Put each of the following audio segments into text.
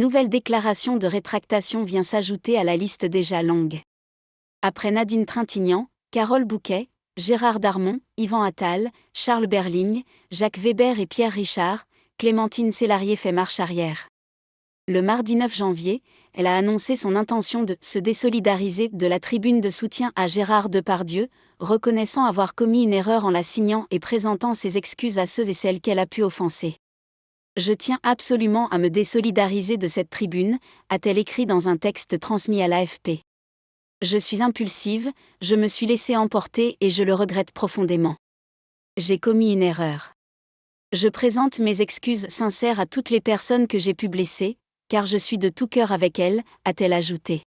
nouvelle déclaration de rétractation vient s'ajouter à la liste déjà longue. Après Nadine Trintignant, Carole Bouquet, Gérard Darmon, Yvan Attal, Charles Berling, Jacques Weber et Pierre Richard, Clémentine Sélarié fait marche arrière. Le mardi 9 janvier, elle a annoncé son intention de se désolidariser de la tribune de soutien à Gérard Depardieu, reconnaissant avoir commis une erreur en la signant et présentant ses excuses à ceux et celles qu'elle a pu offenser. « Je tiens absolument à me désolidariser de cette tribune », a-t-elle écrit dans un texte transmis à l'AFP. « Je suis impulsive, je me suis laissée emporter et je le regrette profondément. J'ai commis une erreur. Je présente mes excuses sincères à toutes les personnes que j'ai pu blesser, car je suis de tout cœur avec elles », a-t-elle ajouté.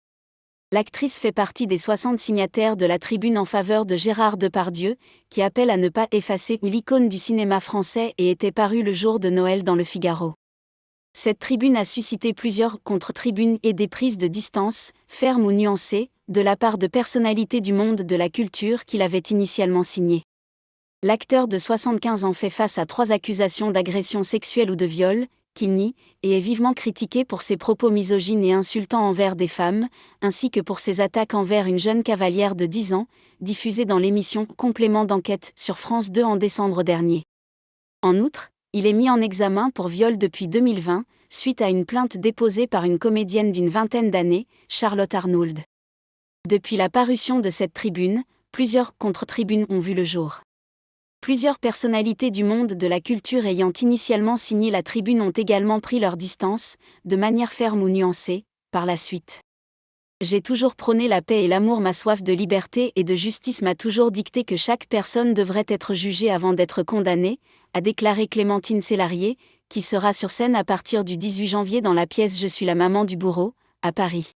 L'actrice fait partie des 60 signataires de la tribune en faveur de Gérard Depardieu, qui appelle à ne pas effacer l'icône du cinéma français et était parue le jour de Noël dans Le Figaro. Cette tribune a suscité plusieurs contre-tribunes et des prises de distance, fermes ou nuancées, de la part de personnalités du monde de la culture qui l'avaient initialement signée. L'acteur de 75 ans fait face à 3 accusations d'agression sexuelle ou de viol, qu'il nie, et est vivement critiqué pour ses propos misogynes et insultants envers des femmes, ainsi que pour ses attaques envers une jeune cavalière de 10 ans, diffusée dans l'émission Complément d'enquête sur France 2 en décembre dernier. En outre, il est mis en examen pour viol depuis 2020, suite à une plainte déposée par une comédienne d'une vingtaine d'années, Charlotte Arnould. Depuis la parution de cette tribune, plusieurs contre-tribunes ont vu le jour. Plusieurs personnalités du monde de la culture ayant initialement signé la tribune ont également pris leur distance, de manière ferme ou nuancée, par la suite. « J'ai toujours prôné la paix et l'amour, ma soif de liberté et de justice m'a toujours dicté que chaque personne devrait être jugée avant d'être condamnée », a déclaré Clémentine Sélarié, qui sera sur scène à partir du 18 janvier dans la pièce Je suis la maman du bourreau, à Paris.